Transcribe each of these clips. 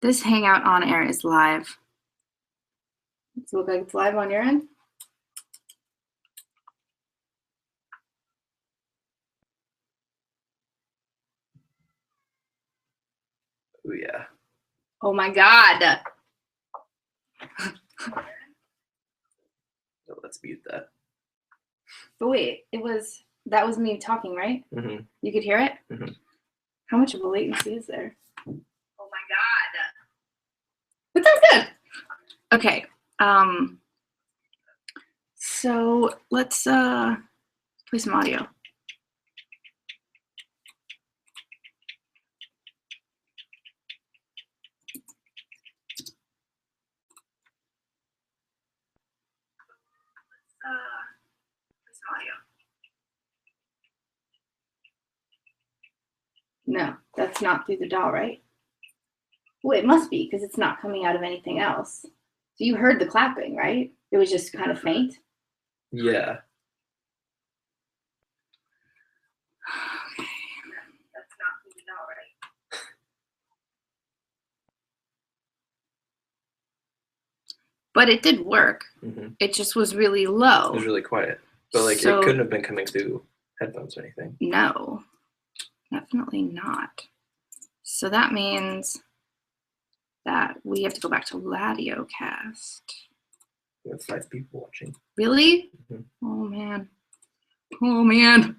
This Hangout on air is live. Does it look like it's live on your end? Oh, yeah. Oh my God. So let's mute that. But wait, that was me talking, right? Mm-hmm. You could hear it? Mm-hmm. How much of a latency is there? Oh my God. But that's good. Okay. So let's play some audio. No, that's not through the DAW, right? Well, it must be because it's not coming out of anything else. So you heard the clapping, right? It was just kind of faint. Yeah. Okay. That's not through the DAW, right? But it did work. Mm-hmm. It just was really low. It was really quiet. But like So, it couldn't have been coming through headphones or anything. No, definitely not. So that means that we have to go back to Ladiocast. We have 5 people watching. Really? Mm-hmm. Oh man. Oh man.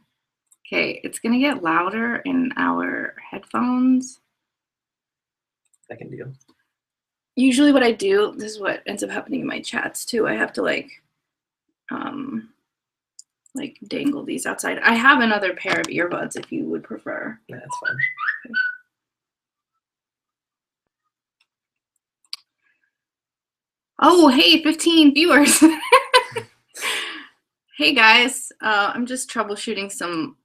Okay, it's gonna get louder in our headphones. Second deal. Usually what I do, this is what ends up happening in my chats too. I have to like dangle these outside. I have another pair of earbuds if you would prefer. Yeah, that's fine. Okay. Oh, hey, 15 viewers. Hey guys, I'm just troubleshooting some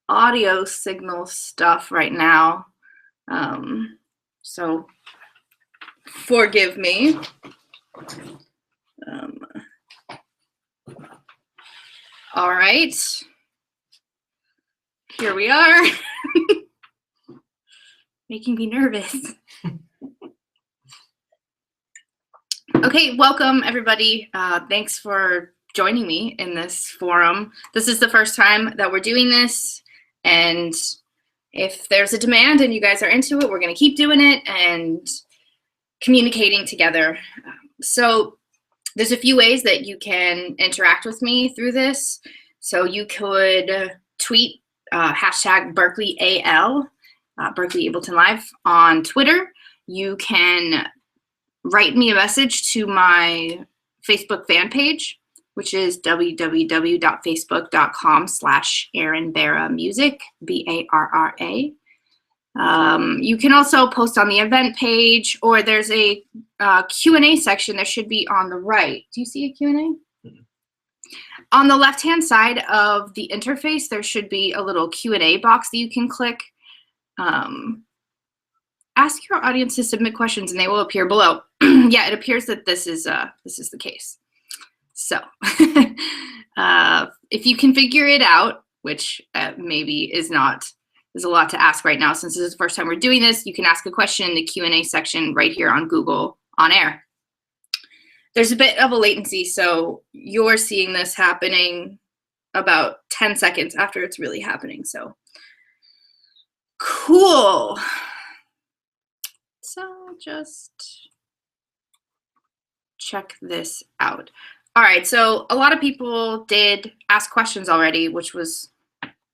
audio signal stuff right now. So forgive me. All right, here we are. Making me nervous. Okay, welcome everybody. Thanks for joining me in this forum. This is the first time that we're doing this, and if there's a demand and you guys are into it, we're gonna keep doing it and communicating together. So there's a few ways that you can interact with me through this. So you could tweet hashtag BerkeleyAL, Berkeley Ableton Live on Twitter. You can write me a message to my Facebook fan page, which is www.facebook.com/AaronBarra Music, BARRA. You can also post on the event page, or there's a Q&A section that should be on the right. Do you see a Q&A? Mm-hmm. On the left-hand side of the interface, there should be a little Q&A box that you can click. Ask your audience to submit questions, and they will appear below. Yeah, it appears that this is the case. So if you can figure it out, which maybe is a lot to ask right now since this is the first time we're doing this, you can ask a question in the Q&A section right here on Google on air. There's a bit of a latency, so you're seeing this happening about 10 seconds after it's really happening. So cool. So just check this out. All right, so a lot of people did ask questions already, which was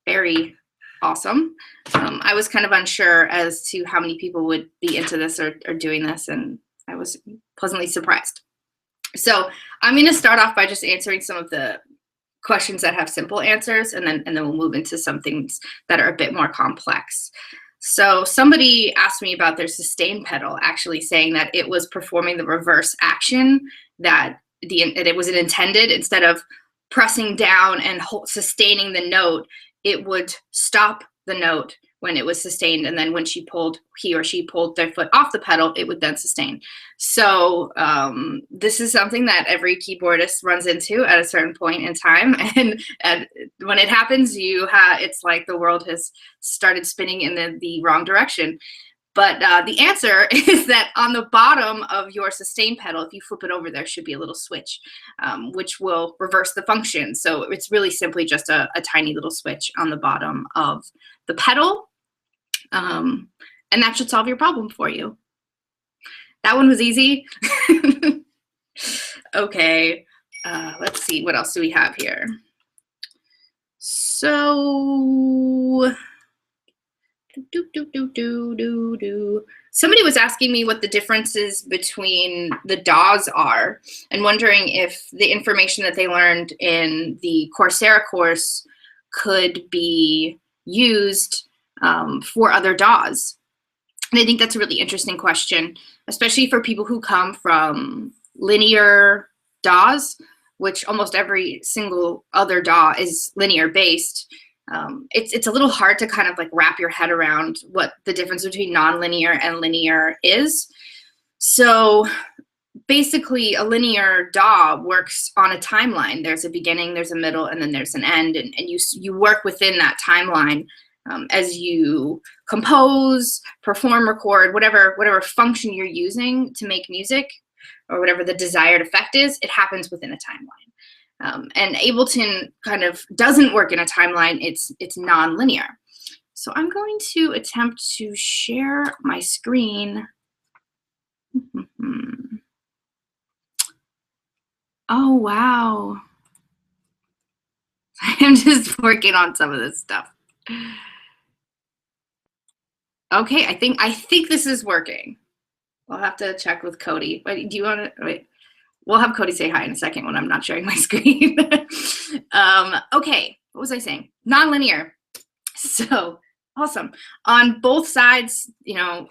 very awesome. I was kind of unsure as to how many people would be into this or doing this, and I was pleasantly surprised. So I'm going to start off by just answering some of the questions that have simple answers, and then we'll move into some things that are a bit more complex. So somebody asked me about their sustain pedal, actually saying that it was performing the reverse action that it was intended. Instead of pressing down and sustaining the note, it would stop the note when it was sustained, and then when he or she pulled their foot off the pedal, it would then sustain. So this is something that every keyboardist runs into at a certain point in time, and when it happens, it's like the world has started spinning in the wrong direction. But the answer is that on the bottom of your sustain pedal, if you flip it over, there should be a little switch, which will reverse the function. So it's really simply just a tiny little switch on the bottom of the pedal. And that should solve your problem for you. That one was easy. Okay, let's see, what else do we have here? So, somebody was asking me what the differences between the DAWs are and wondering if the information that they learned in the Coursera course could be used for other DAWs. And I think that's a really interesting question, especially for people who come from linear DAWs, which almost every single other DAW is linear based. It's a little hard to kind of like wrap your head around what the difference between nonlinear and linear is. So basically a linear DAW works on a timeline. There's a beginning, there's a middle, and then there's an end, and you work within that timeline as you compose, perform, record, whatever function you're using to make music, or whatever the desired effect is, it happens within a timeline. And Ableton kind of doesn't work in a timeline, it's non-linear. So I'm going to attempt to share my screen. Oh, wow. I'm just working on some of this stuff. Okay, I think this is working. I'll have to check with Cody. Wait, do you want to wait? We'll have Cody say hi in a second when I'm not sharing my screen. Okay, what was I saying? Nonlinear. So awesome. On both sides, you know,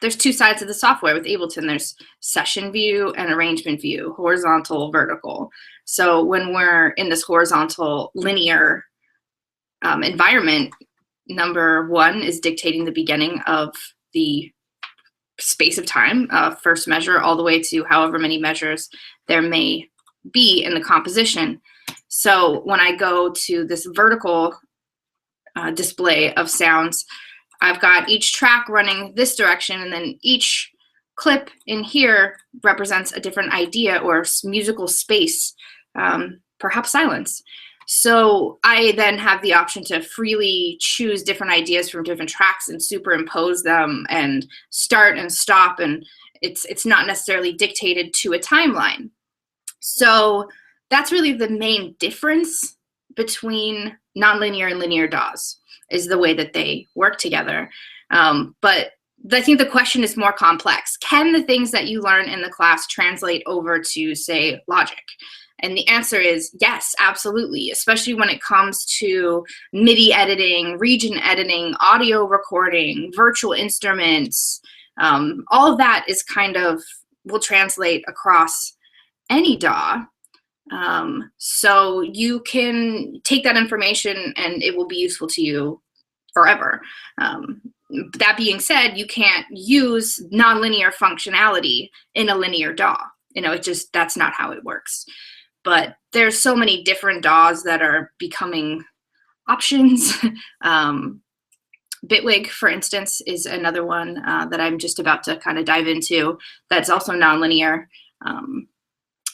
there's two sides of the software with Ableton. There's session view and arrangement view, horizontal, vertical. So when we're in this horizontal linear environment, number one is dictating the beginning of the space of time, first measure, all the way to however many measures there may be in the composition. So when I go to this vertical display of sounds, I've got each track running this direction, and then each clip in here represents a different idea or musical space, perhaps silence. So I then have the option to freely choose different ideas from different tracks and superimpose them and start and stop, and it's not necessarily dictated to a timeline. So that's really the main difference between nonlinear and linear DAWs, is the way that they work together. But I think the question is more complex. Can the things that you learn in the class translate over to, say, Logic? And the answer is yes, absolutely, especially when it comes to MIDI editing, region editing, audio recording, virtual instruments. All of that is kind of, will translate across any DAW. So you can take that information and it will be useful to you forever. That being said, you can't use nonlinear functionality in a linear DAW. You know, that's not how it works. But there's so many different DAWs that are becoming options. Bitwig, for instance, is another one that I'm just about to kind of dive into that's also nonlinear.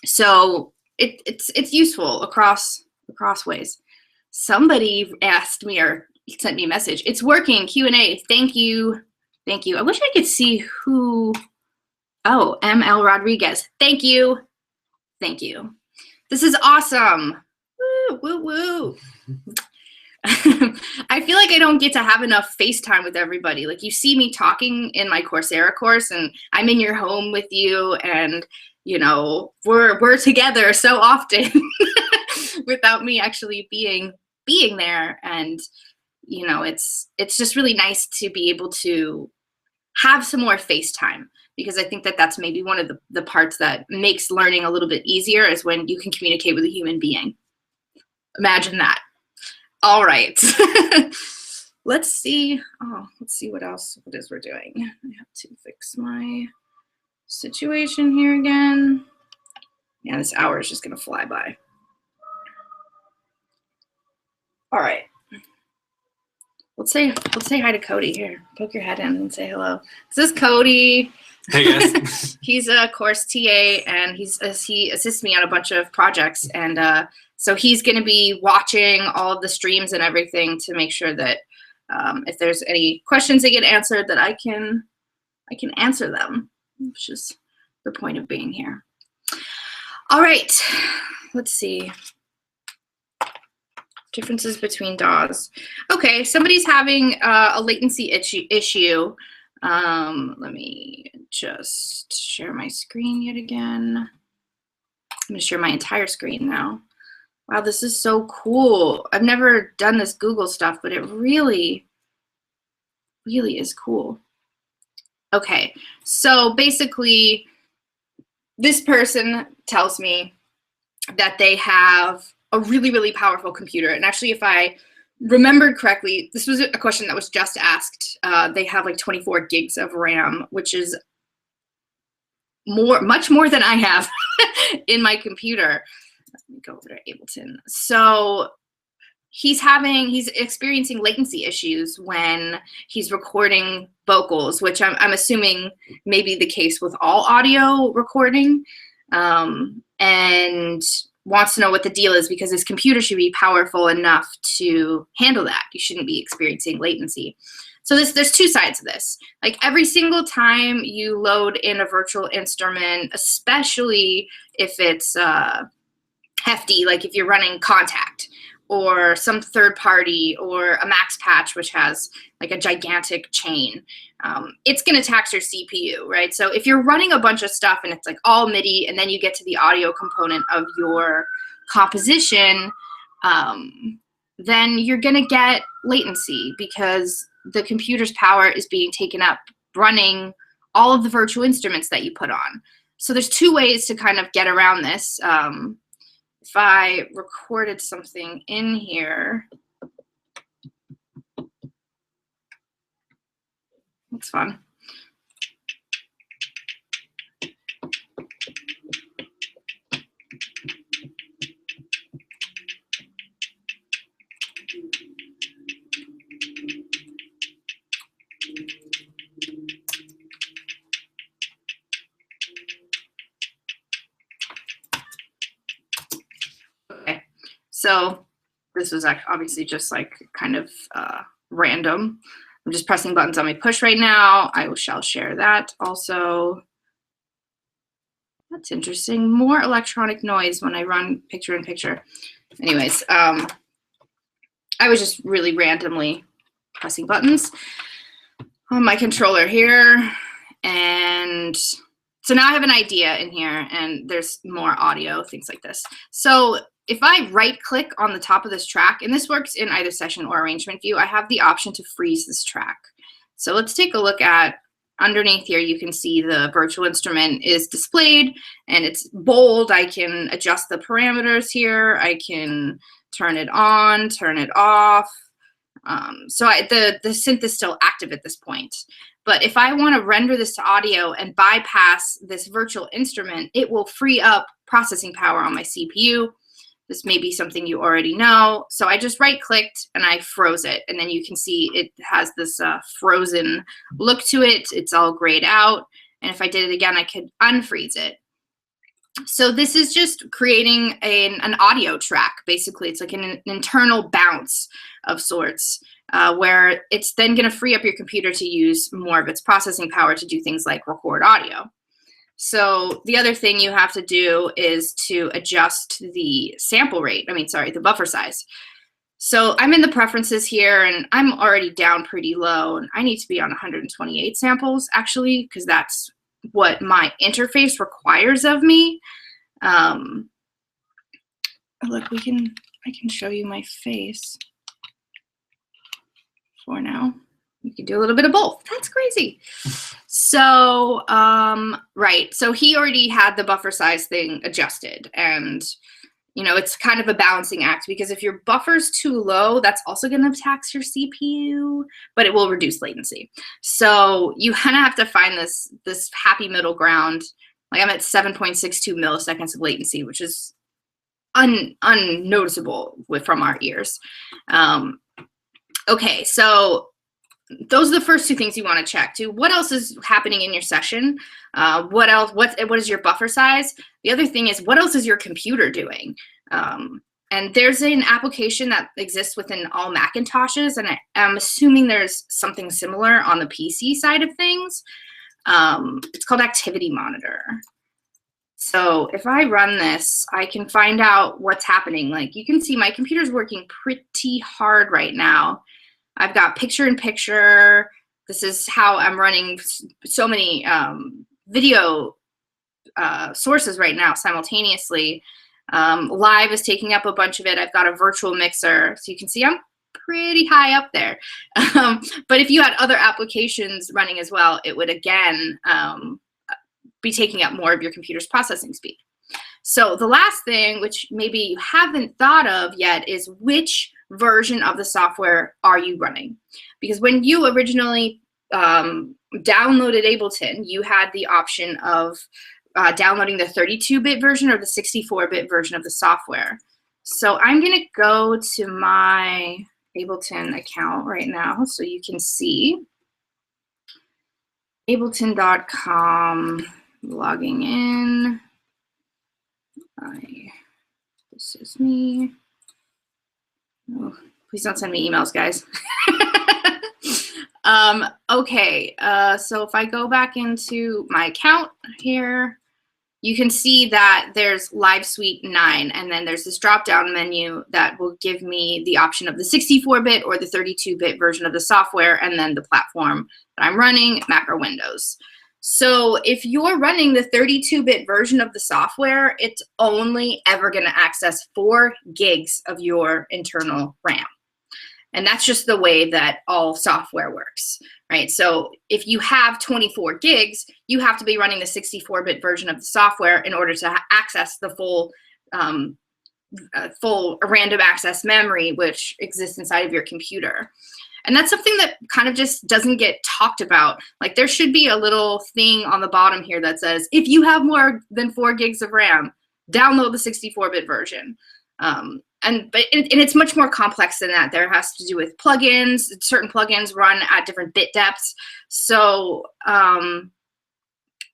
So it's useful across ways. Somebody asked me or sent me a message. It's working, Q&A. Thank you. Thank you. I wish I could see who. Oh, ML Rodriguez. Thank you. Thank you. This is awesome. Woo, woo, woo. I feel like I don't get to have enough FaceTime with everybody. Like, you see me talking in my Coursera course, and I'm in your home with you, and you know, we're together so often without me actually being there. And you know, it's just really nice to be able to have some more FaceTime, because I think that that's maybe one of the parts that makes learning a little bit easier, is when you can communicate with a human being. Imagine that. All right. Let's see. Oh, let's see what else it is we're doing. I have to fix my situation here again. Yeah, this hour is just gonna fly by. All right. let's say hi to Cody here. Poke your head in and say hello. This is Cody. Hey guys. He's a course TA, and he assists me on a bunch of projects, and so he's going to be watching all of the streams and everything to make sure that if there's any questions that get answered, that I can answer them, which is the point of being here. All right, let's see. Differences between DAWs. Okay, somebody's having a latency issue. Let me just share my screen yet again. I'm going to share my entire screen now. Wow, this is so cool. I've never done this Google stuff, but it really, really is cool. Okay, so basically, this person tells me that they have a really, really powerful computer. And actually, if I remembered correctly, this was a question that was just asked. They have like 24 gigs of RAM, which is much more than I have in my computer. Let me go over to Ableton. So he's experiencing latency issues when he's recording vocals, which I'm assuming may be the case with all audio recording, and wants to know what the deal is, because his computer should be powerful enough to handle that. You shouldn't be experiencing latency. So there's two sides of this. Like every single time you load in a virtual instrument, especially if it's hefty, like if you're running Contact or some third party or a Max Patch, which has like a gigantic chain, it's going to tax your CPU, right? So if you're running a bunch of stuff and it's like all MIDI, and then you get to the audio component of your composition, then you're going to get latency because the computer's power is being taken up running all of the virtual instruments that you put on. So there's two ways to kind of get around this. If I recorded something in here, that's fun. Okay, so this was obviously just like kind of random. I'm just pressing buttons on my push right now. I shall share that also. That's interesting. More electronic noise when I run picture-in-picture. Anyways, I was just really randomly pressing buttons on my controller here. And so now I have an idea in here, and there's more audio, things like this. So if I right-click on the top of this track, and this works in either session or arrangement view, I have the option to freeze this track. So let's take a look at underneath here. You can see the virtual instrument is displayed, and it's bold. I can adjust the parameters here. I can turn it on, turn it off. So the synth is still active at this point. But if I want to render this to audio and bypass this virtual instrument, it will free up processing power on my CPU. This may be something you already know. So I just right-clicked and I froze it. And then you can see it has this frozen look to it. It's all grayed out. And if I did it again, I could unfreeze it. So this is just creating an audio track, basically. It's like an internal bounce of sorts, where it's then going to free up your computer to use more of its processing power to do things like record audio. So the other thing you have to do is to adjust the sample rate, the buffer size. So I'm in the preferences here, and I'm already down pretty low, and I need to be on 128 samples, actually, because that's what my interface requires of me. Look, I can show you my face for now. We can do a little bit of both. That's crazy. So, right. So he already had the buffer size thing adjusted, and it's kind of a balancing act, because if your buffer's too low, that's also going to tax your CPU, but it will reduce latency. So you kind of have to find this happy middle ground. Like I'm at 7.62 milliseconds of latency, which is unnoticeable from our ears. Okay, so those are the first two things you want to check too. What else is happening in your session? What else? What is your buffer size? The other thing is, what else is your computer doing? And there's an application that exists within all Macintoshes, and I'm assuming there's something similar on the PC side of things. It's called Activity Monitor. So if I run this, I can find out what's happening. Like you can see my computer's working pretty hard right now. I've got picture-in-picture. This is how I'm running so many video sources right now simultaneously. Live is taking up a bunch of it. I've got a virtual mixer. So you can see I'm pretty high up there. But if you had other applications running as well, it would, again, be taking up more of your computer's processing speed. So the last thing, which maybe you haven't thought of yet, is which version of the software are you running? Because when you originally downloaded Ableton, you had the option of downloading the 32-bit version or the 64-bit version of the software. So I'm going to go to my Ableton account right now so you can see. Ableton.com, logging in. This is me. Oh, please don't send me emails, guys. Okay, so if I go back into my account here, you can see that there's Live Suite 9, and then there's this drop-down menu that will give me the option of the 64-bit or the 32-bit version of the software, and then the platform that I'm running, Mac or Windows. So if you're running the 32-bit version of the software, it's only ever going to access 4 gigs of your internal RAM. And that's just the way that all software works, right? So if you have 24 gigs, you have to be running the 64-bit version of the software in order to access the full random access memory, which exists inside of your computer. And that's something that kind of just doesn't get talked about. Like there should be a little thing on the bottom here that says, if you have more than 4 gigs of RAM, download the 64-bit version. And it's much more complex than that. There has to do with plugins. Certain plugins run at different bit depths. So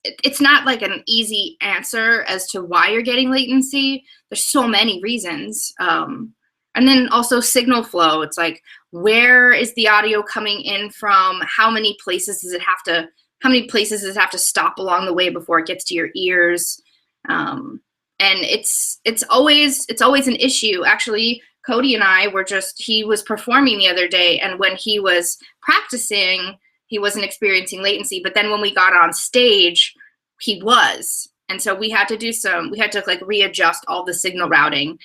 it's not like an easy answer as to why you're getting latency. There's so many reasons. And then also signal flow. It's like, where is the audio coming in from? How many places does it have to stop along the way before it gets to your ears? And it's always an issue. Actually, Cody and I were he was performing the other day, and when he was practicing, he wasn't experiencing latency. But then when we got on stage, he was. And so we had to like readjust all the signal routing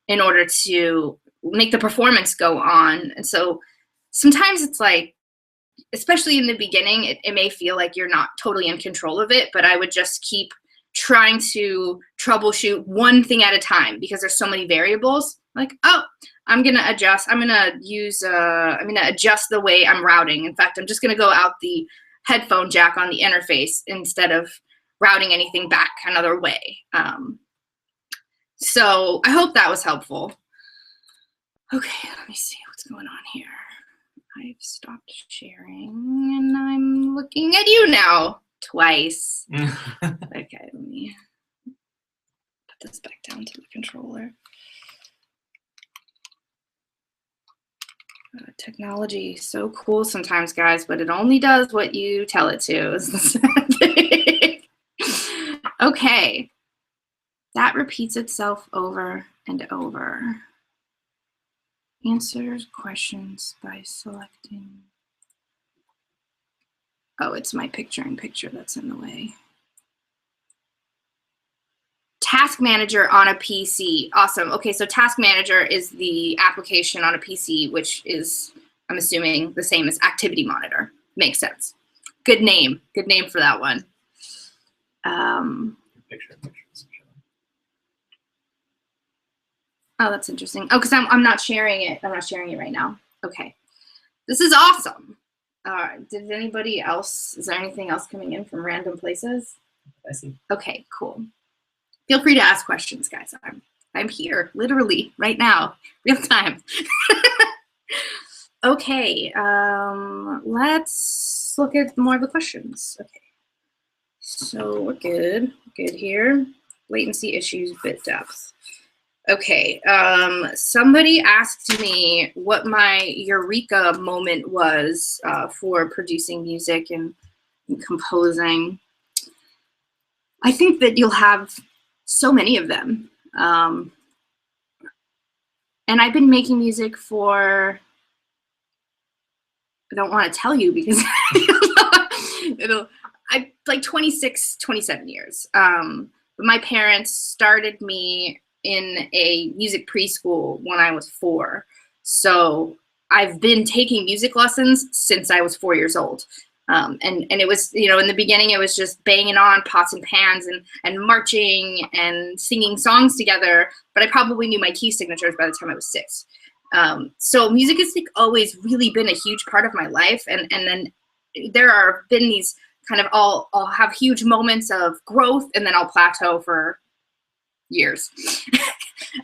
in order to make the performance go on. And so sometimes it's like, especially in the beginning, it may feel like you're not totally in control of it, but I would just keep trying to troubleshoot one thing at a time because there's so many variables. Like, oh, I'm gonna adjust the way I'm routing. In fact, I'm just gonna go out the headphone jack on the interface instead of routing anything back another way. So I hope that was helpful. Okay, let me see what's going on here. I've stopped sharing and I'm looking at you now twice. Okay, let me put this back down to the controller. Technology, so cool sometimes, guys, but it only does what you tell it to. Okay, that repeats itself over and over. Answers questions by selecting. Oh, it's my picture-in-picture that's in the way. Task Manager on a PC. Awesome. Okay, so Task Manager is the application on a PC, which is, I'm assuming, the same as Activity Monitor. Makes sense. Good name. Good name for that one. Oh, that's interesting. Oh, because I'm not sharing it. I'm not sharing it right now. Okay. This is awesome. Did anybody else, is there anything else coming in from random places? I see. Okay, cool. Feel free to ask questions, guys. I'm here, literally, right now, real time. Okay, let's look at more of the questions. Okay, so we're good here. Latency issues, bit depth. Okay, somebody asked me what my eureka moment was for producing music and composing. I think that you'll have so many of them. And I've been making music for, I don't want to tell you because like 26, 27 years. But my parents started me in a music preschool when I was 4. So I've been taking music lessons since I was 4 years old. And it was, you know, in the beginning, it was just banging on pots and pans and marching and singing songs together. But I probably knew my key signatures by the time I was 6. So music has like always really been a huge part of my life. And then there are been these kind of, I'll have huge moments of growth and then I'll plateau for years.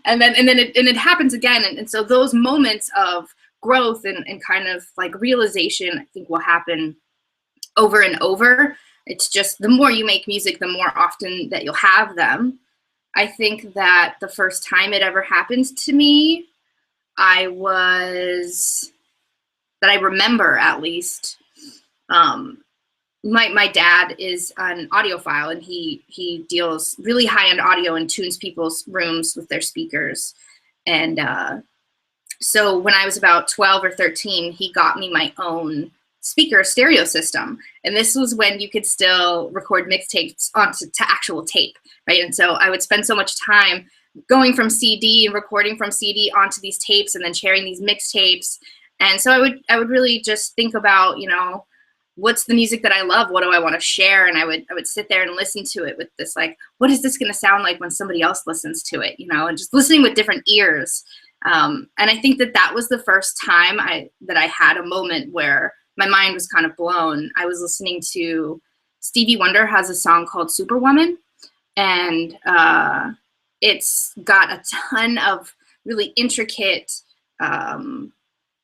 and then it happens again. And so those moments of growth and kind of like realization, I think will happen over and over. It's just the more you make music, the more often that you'll have them. I think that the first time it ever happened to me, that I remember at least, my dad is an audiophile and he deals really high-end audio and tunes people's rooms with their speakers. And so when I was about 12 or 13, he got me my own speaker stereo system. And this was when you could still record mixtapes onto actual tape, right? And so I would spend so much time going from CD and recording from CD onto these tapes and then sharing these mixtapes. And so I would really just think about, you know, what's the music that I love? What do I want to share? And I would sit there and listen to it with this, like, what is this going to sound like when somebody else listens to it? You know, and just listening with different ears. And I think that was the first time that I had a moment where my mind was kind of blown. I was listening to Stevie Wonder has a song called Superwoman, and it's got a ton of really intricate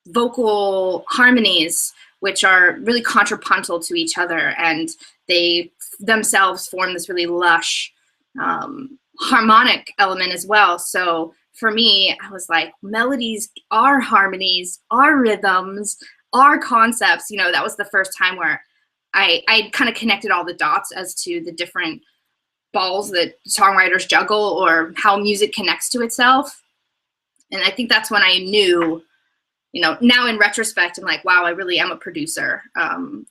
vocal harmonies, which are really contrapuntal to each other, and they themselves form this really lush harmonic element as well. So for me, I was like, melodies are harmonies, are rhythms, are concepts. You know, that was the first time where I kind of connected all the dots as to the different balls that songwriters juggle or how music connects to itself. And I think that's when I knew, you know, now in retrospect, I'm like, wow, I really am a producer,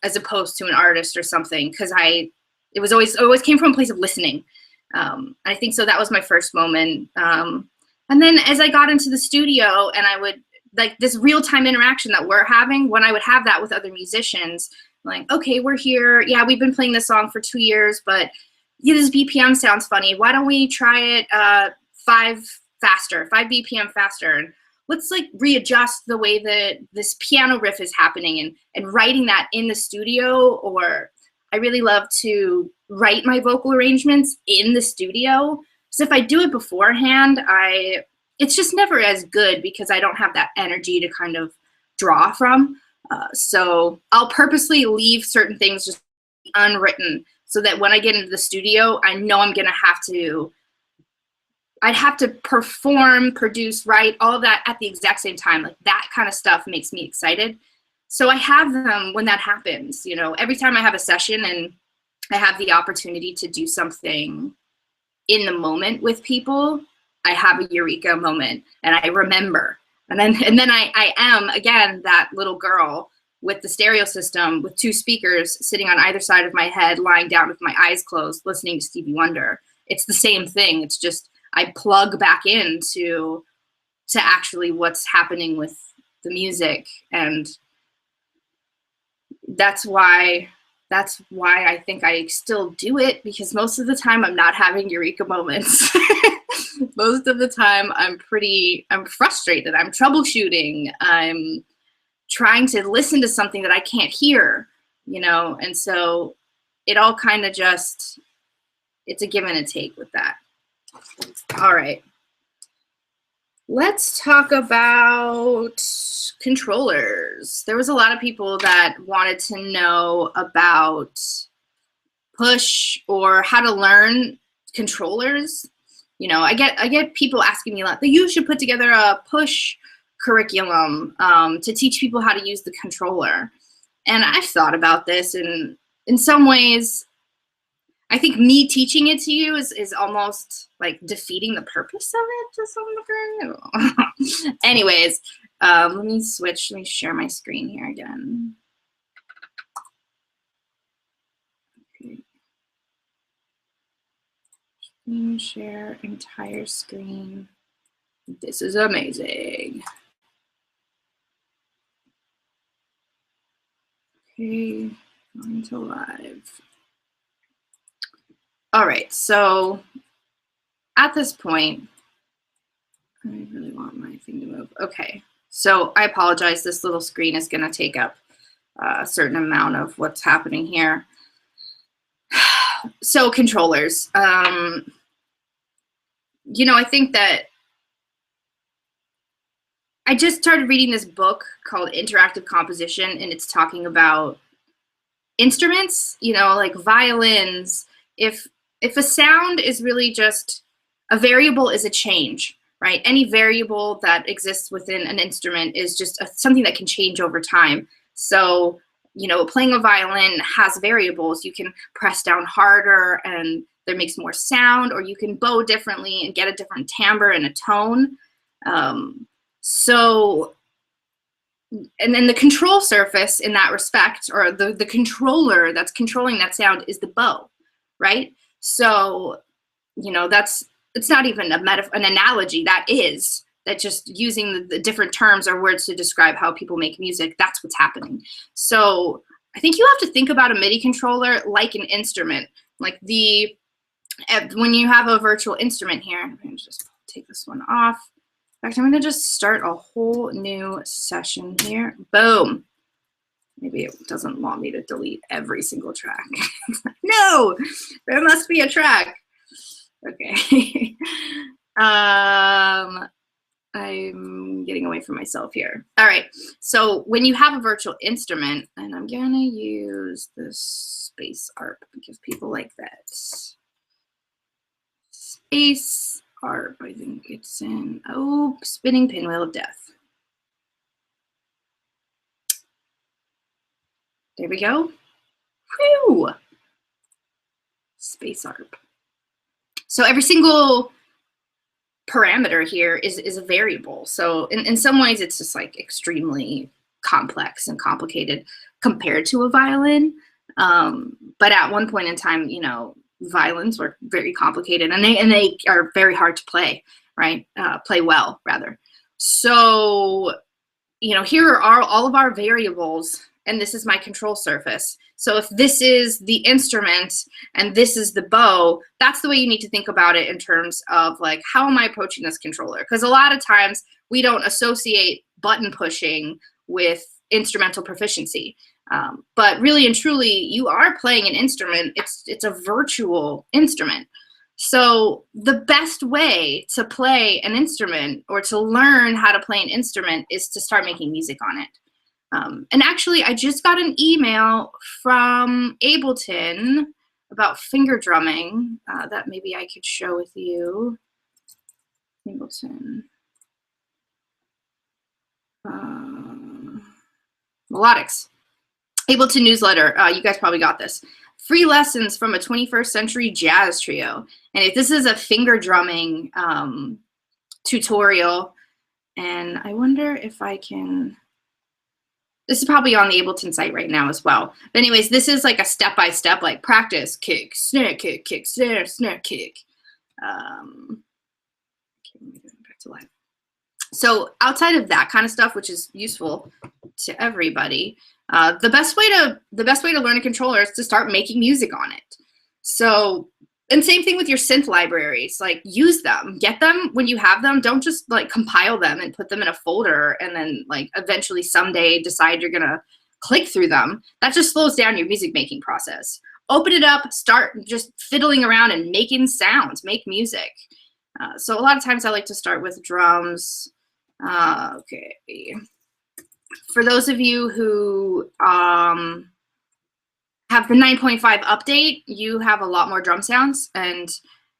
as opposed to an artist or something, because it always came from a place of listening. I think so that was my first moment. And then as I got into the studio and I would, like this real-time interaction that we're having, when I would have that with other musicians, like, okay, we're here. Yeah, we've been playing this song for 2 years, but yeah, this BPM sounds funny. Why don't we try it 5 BPM faster? And let's like readjust the way that this piano riff is happening and writing that in the studio. Or I really love to write my vocal arrangements in the studio. So if I do it beforehand, it's just never as good because I don't have that energy to kind of draw from. So I'll purposely leave certain things just unwritten so that when I get into the studio, I know I'm gonna I'd have to perform, produce, write, all of that at the exact same time. Like that kind of stuff makes me excited. So I have them when that happens. You know, every time I have a session and I have the opportunity to do something in the moment with people, I have a eureka moment and I remember. And then I am, again, that little girl with the stereo system with 2 speakers sitting on either side of my head, lying down with my eyes closed, listening to Stevie Wonder. It's the same thing. It's just I plug back into actually what's happening with the music. And that's why I think I still do it, because most of the time I'm not having eureka moments. Most of the time I'm frustrated. I'm troubleshooting. I'm trying to listen to something that I can't hear, you know? And so it all kind of just, it's a give and a take with that. All right. Let's talk about controllers. There was a lot of people that wanted to know about push or how to learn controllers. You know, I get people asking me a lot, that you should put together a push curriculum to teach people how to use the controller. And I've thought about this, and in some ways, I think me teaching it to you is almost like defeating the purpose of it to some degree. Anyways, let me switch. Let me share my screen here again. Okay. Share entire screen. This is amazing. Okay, going to live. All right, so at this point, I really want my thing to move. Okay, so I apologize. This little screen is going to take up a certain amount of what's happening here. So controllers. You know, I think that I just started reading this book called Interactive Composition, and it's talking about instruments, you know, like violins. If a sound is really just a variable is a change, right? Any variable that exists within an instrument is just something that can change over time. So, you know, playing a violin has variables. You can press down harder and there makes more sound, or you can bow differently and get a different timbre and a tone. So, and then the control surface in that respect, or the controller that's controlling that sound, is the bow, right? So, you know, it's not even an analogy. That just using the different terms or words to describe how people make music, that's what's happening. So I think you have to think about a MIDI controller like an instrument. Like when you have a virtual instrument here, I'm going to just take this one off. In fact, I'm going to just start a whole new session here. Boom. Maybe it doesn't want me to delete every single track. No, there must be a track. Okay. I'm getting away from myself here. All right. So when you have a virtual instrument, and I'm going to use this space ARP because people like that. Space ARP, I think it's in, spinning pinwheel of death. There we go. Whew. Space ARP. So every single parameter here is a variable. So in some ways, it's just like extremely complex and complicated compared to a violin. But at one point in time, you know, violins were very complicated, and they are very hard to play, right? Play well, rather. So, you know, here are all of our variables, and this is my control surface. So if this is the instrument and this is the bow, that's the way you need to think about it in terms of like, how am I approaching this controller? Because a lot of times we don't associate button pushing with instrumental proficiency. But really and truly, you are playing an instrument. It's a virtual instrument. So the best way to play an instrument or to learn how to play an instrument is to start making music on it. And actually, I just got an email from Ableton about finger drumming that maybe I could show with you. Ableton. Melodics. Ableton newsletter. You guys probably got this. Free lessons from a 21st century jazz trio. And if this is a finger drumming tutorial, and I wonder if I can. This is probably on the Ableton site right now as well. But anyways, this is like a step-by-step, like practice, kick, snare, snare, snare, kick. Okay, let me go back to live. So outside of that kind of stuff, which is useful to everybody, the best way to learn a controller is to start making music on it. So, and same thing with your synth libraries, like use them, get them when you have them. Don't just like compile them and put them in a folder and then like eventually someday decide you're gonna click through them. That just slows down your music making process. Open it up, start just fiddling around and making sounds, make music. So a lot of times I like to start with drums. Okay. For those of you who have the 9.5 update, you have a lot more drum sounds. And,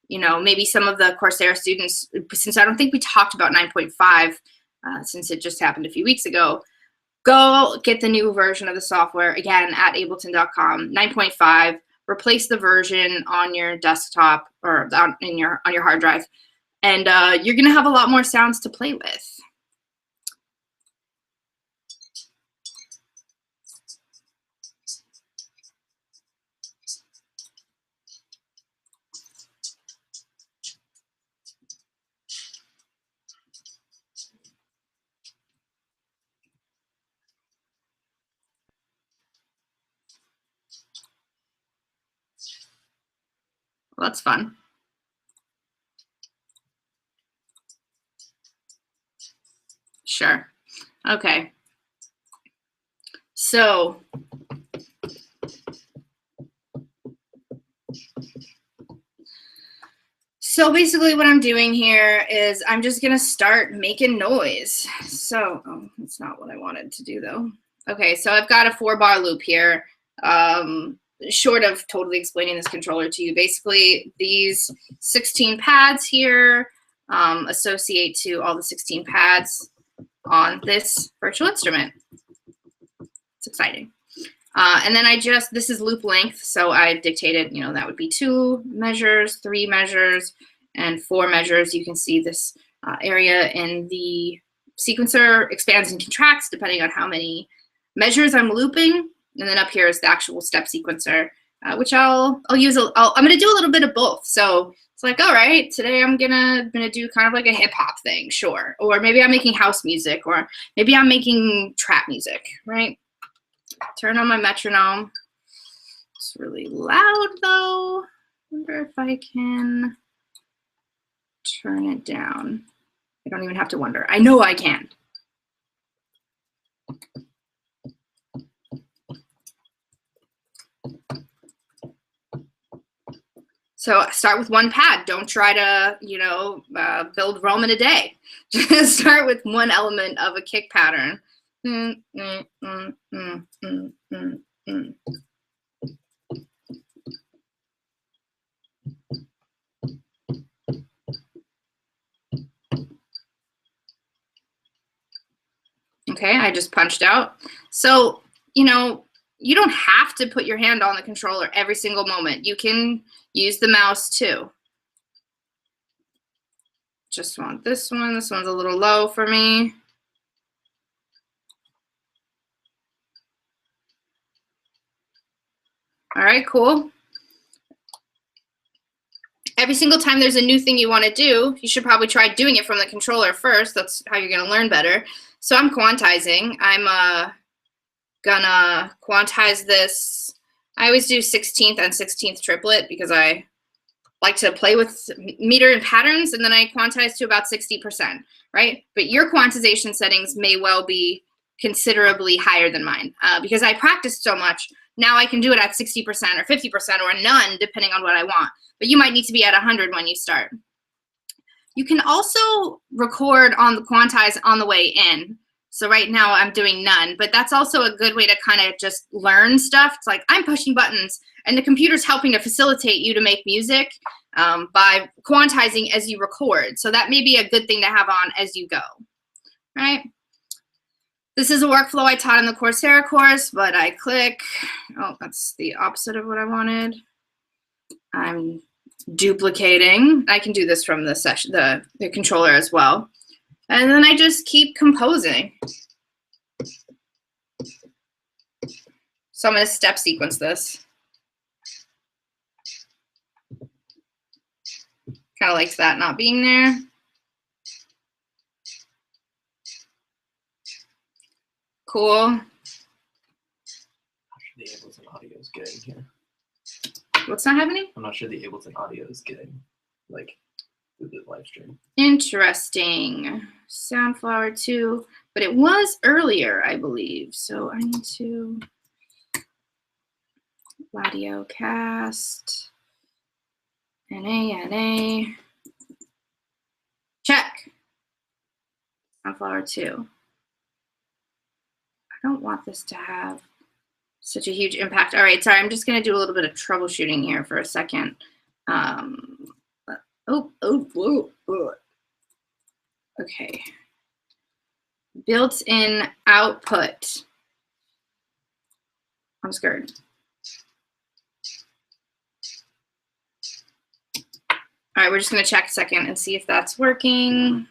you know, maybe some of the Coursera students, since I don't think we talked about 9.5, since it just happened a few weeks ago, go get the new version of the software, again, at ableton.com, 9.5. Replace the version on your desktop or on your hard drive. And you're going to have a lot more sounds to play with. Well, that's fun. Sure. Okay. So basically what I'm doing here is I'm just going to start making noise. So, oh, that's not what I wanted to do though. Okay, so I've got a 4-bar loop here. Short of totally explaining this controller to you, basically these 16 pads here associate to all the 16 pads on this virtual instrument. It's exciting. And then this is loop length, so I dictated, you know, that would be 2 measures, 3 measures, and 4 measures. You can see this area in the sequencer expands and contracts depending on how many measures I'm looping. And then up here is the actual step sequencer, which I'll use. I'm gonna do a little bit of both. So it's like, all right, today I'm gonna do kind of like a hip hop thing, sure. Or maybe I'm making house music, or maybe I'm making trap music, right? Turn on my metronome. It's really loud though. Wonder if I can turn it down. I don't even have to wonder. I know I can. So start with 1 pad. Don't try to, you know, build Rome in a day. Just start with 1 element of a kick pattern. Okay, I just punched out. So, you know, you don't have to put your hand on the controller every single moment. You can use the mouse too. Just want this one. This one's a little low for me. All right, cool. Every single time there's a new thing you want to do, you should probably try doing it from the controller first. That's how you're going to learn better. So I'm quantizing. I'm gonna quantize this. I always do 16th and 16th triplet because I like to play with meter and patterns, and then I quantize to about 60%, right? But your quantization settings may well be considerably higher than mine because I practiced so much. Now I can do it at 60% or 50% or none, depending on what I want. But you might need to be at 100 when you start. You can also record on the quantize on the way in. So right now I'm doing none, but that's also a good way to kind of just learn stuff. It's like I'm pushing buttons and the computer's helping to facilitate you to make music by quantizing as you record. So that may be a good thing to have on as you go, right? This is a workflow I taught in the Coursera course, but I click, oh, that's the opposite of what I wanted. I'm duplicating. I can do this from the session, the controller as well. And then I just keep composing. So I'm going to step sequence this. Kind of liked that not being there. Cool. How sure the Ableton audio is getting here. What's not happening? I'm not sure the Ableton audio is getting, like, through the live stream. Interesting. Soundflower too, but it was earlier, I believe. So I need to audio cast, NA. Sunflower too. I don't want this to have such a huge impact. All right, sorry, I'm just gonna do a little bit of troubleshooting here for a second. Okay. Built-in output. I'm scared. All right, we're just gonna check a second and see if that's working.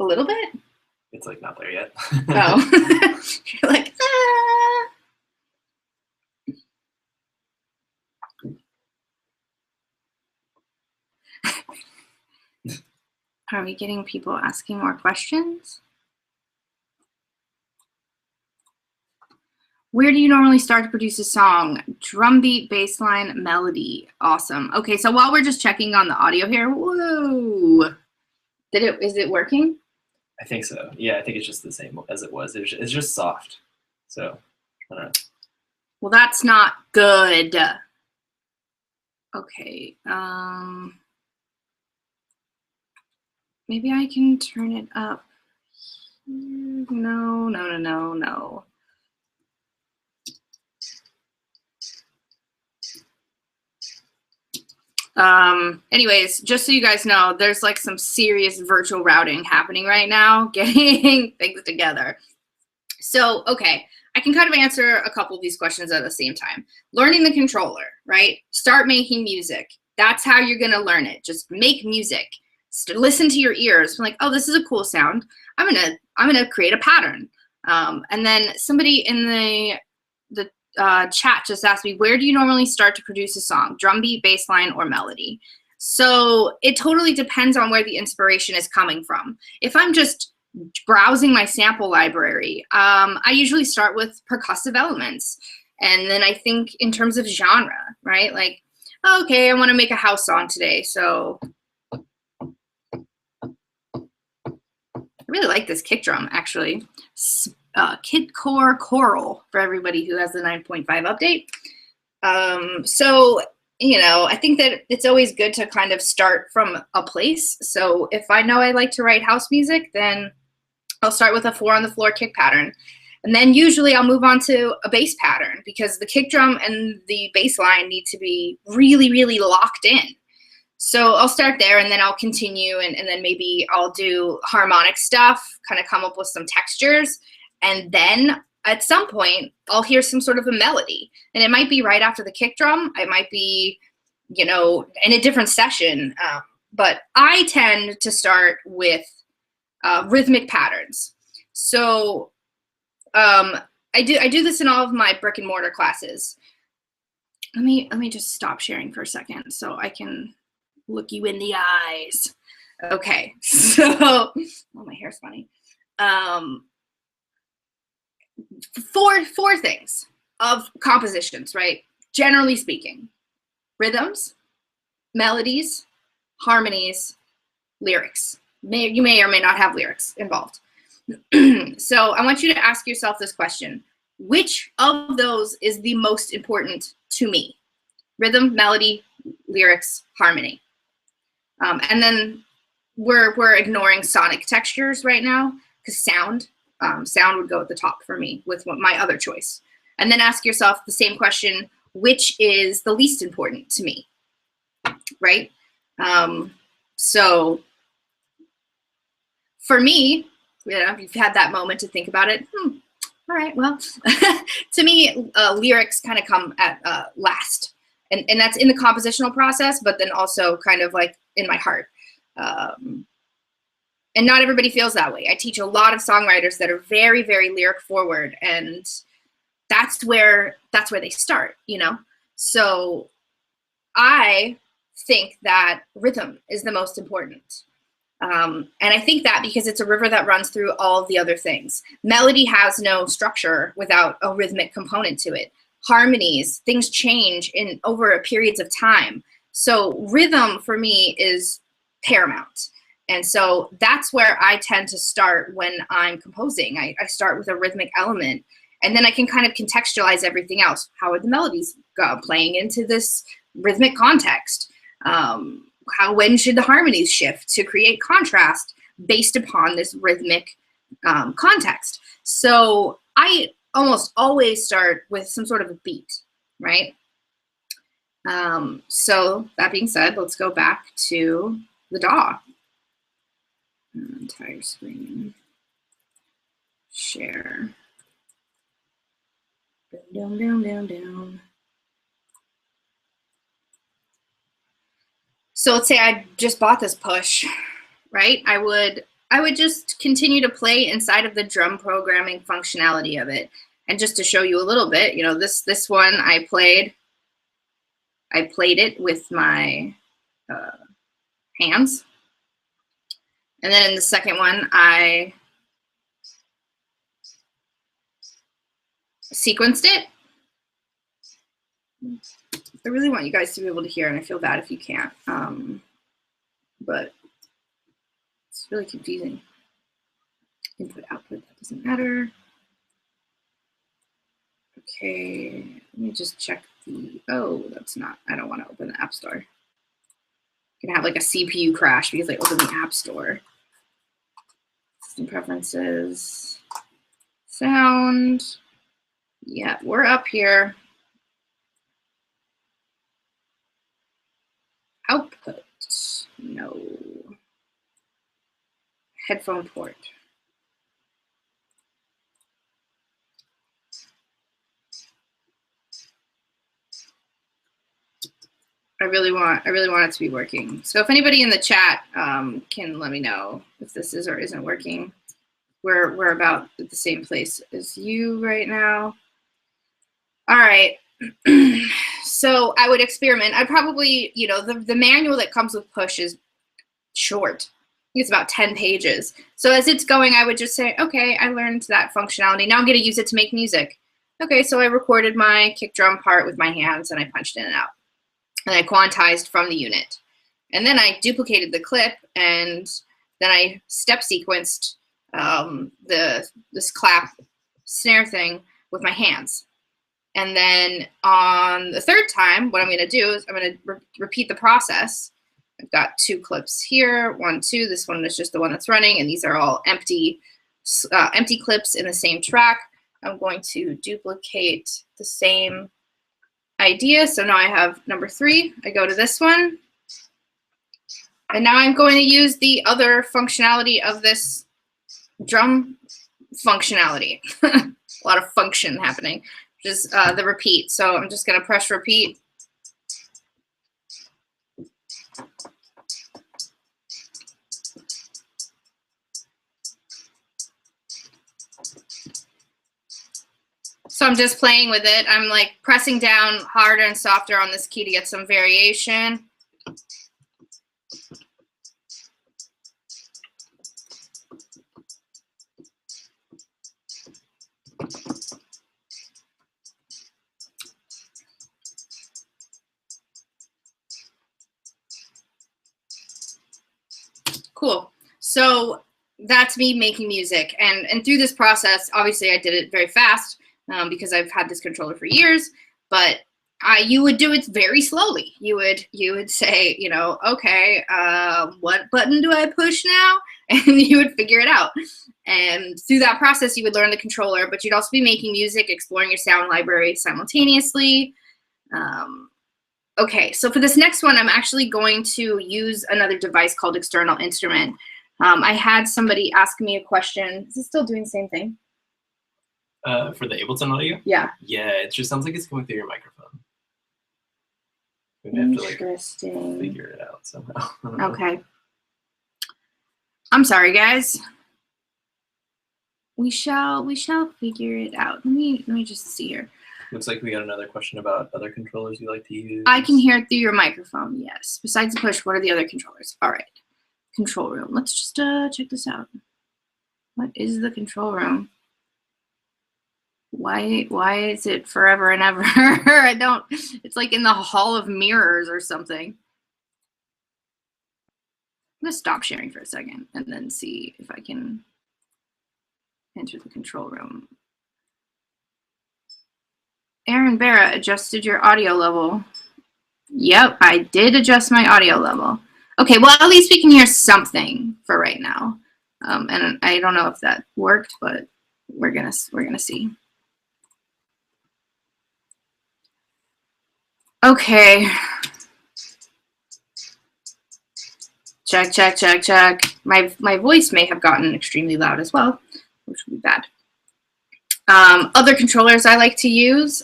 A little bit? It's like not there yet. Oh, you're like, ah. Are we getting people asking more questions? Where do you normally start to produce a song? Drum beat, bass line, melody. Awesome. Okay, so while we're just checking on the audio here, whoa. Is it working? I think so. Yeah, I think it's just the same as it was. It's just soft. So, I don't know. Well, that's not good. Okay. Maybe I can turn it up. No. Anyways, just so you guys know, there's like some serious virtual routing happening right now, getting things together. So, okay, I can kind of answer a couple of these questions at the same time. Learning the controller, right? Start making music. That's how you're gonna learn it. Just make music. Listen to your ears. Like, oh, this is a cool sound. I'm gonna create a pattern. And then somebody in the chat just asked me, where do you normally start to produce a song? Drum beat, bass line, or melody? So it totally depends on where the inspiration is coming from. If I'm just browsing my sample library, I usually start with percussive elements. And then I think in terms of genre, right? Like, okay, I want to make a house song today. So I really like this kick drum, actually. Kidcore Choral for everybody who has the 9.5 update. So, you know, I think that it's always good to kind of start from a place. So if I know I like to write house music, then I'll start with a 4 on the floor kick pattern. And then usually I'll move on to a bass pattern because the kick drum and the bass line need to be really, really locked in. So I'll start there and then I'll continue and then maybe I'll do harmonic stuff, kind of come up with some textures. And then at some point I'll hear some sort of a melody. And it might be right after the kick drum. It might be, you know, in a different session. But I tend to start with rhythmic patterns. So I do this in all of my brick and mortar classes. Let me just stop sharing for a second so I can look you in the eyes. Okay, so, oh, my hair's funny. Four things of compositions, right? Generally speaking, rhythms, melodies, harmonies, lyrics. You may or may not have lyrics involved. So I want you to ask yourself this question. Which of those is the most important to me? Rhythm, melody, lyrics, harmony. And then we're ignoring sonic textures right now because sound would go at the top for me with my other choice. And then ask yourself the same question, which is the least important to me, right? So for me, you know, if you've had that moment to think about it, all right, well, to me, lyrics kind of come at last. And that's in the compositional process, but then also kind of like in my heart. And not everybody feels that way. I teach a lot of songwriters that are very, very lyric forward, and that's where they start, you know? So I think that rhythm is the most important. And I think that because it's a river that runs through all of the other things. Melody has no structure without a rhythmic component to it. Harmonies, things change over periods of time. So rhythm for me is paramount. And so that's where I tend to start when I'm composing. I start with a rhythmic element. And then I can kind of contextualize everything else. How are the melodies playing into this rhythmic context? When should the harmonies shift to create contrast based upon this rhythmic context? So I almost always start with some sort of a beat, right? So that being said, let's go back to the DAW. Entire screen. Share. Down. So let's say I just bought this push, right? I would just continue to play inside of the drum programming functionality of it. And just to show you a little bit, you know, this one I played it with my hands. And then in the second one, I sequenced it. I really want you guys to be able to hear, and I feel bad if you can't. But it's really confusing. Input, output, that doesn't matter. Okay, let me just check the, oh, that's not, I don't want to open the App Store. I'm gonna have like a CPU crash because I opened the App Store. System preferences, sound. Yeah, we're up here. Output, no. Headphone port. I really want it to be working. So if anybody in the chat can let me know if this is or isn't working. We're about at the same place as you right now. All right. So I would experiment. I probably, you know, the manual that comes with Push is short. I think it's about 10 pages. So as it's going, I would just say, okay, I learned that functionality. Now I'm going to use it to make music. Okay, so I recorded my kick drum part with my hands and I punched in and out. And I quantized from the unit. And then I duplicated the clip and then I step sequenced this clap snare thing with my hands. And then on the third time, what I'm going to do is I'm going to repeat the process. I've got 2 clips here, 1, 2. This one is just the one that's running, and these are all empty clips in the same track. I'm going to duplicate the same idea. So now I have number 3. I go to this one. And now I'm going to use the other functionality of this drum functionality. A lot of function happening, which is the repeat. So I'm just going to press repeat. So I'm just playing with it. I'm like pressing down harder and softer on this key to get some variation. Cool. So that's me making music. And through this process, obviously I did it very fast because I've had this controller for years, but you would do it very slowly. You would say, you know, okay, what button do I push now? And you would figure it out. And through that process, you would learn the controller, but you'd also be making music, exploring your sound library simultaneously. Okay, so for this next one, I'm actually going to use another device called External Instrument. I had somebody ask me a question. Is it still doing the same thing? For the Ableton audio? Yeah. Yeah, it just sounds like it's going through your microphone. We have to like figure it out somehow. Okay. I'm sorry, guys. We shall figure it out. Let me just see here. Looks like we got another question about other controllers you like to use. I can hear it through your microphone, yes. Besides the push, what are the other controllers? All right. Control room. Let's just check this out. What is the control room? Why is it forever and ever? I don't, it's like in the hall of mirrors or something. I'm gonna stop sharing for a second and then see if I can enter the control room. Aaron Barra adjusted your audio level. Yep, I did adjust my audio level. Okay, well, at least we can hear something for right now. And I don't know if that worked, but we're gonna see. Okay. Check, check, check, check. My voice may have gotten extremely loud as well, which would be bad. Other controllers I like to use.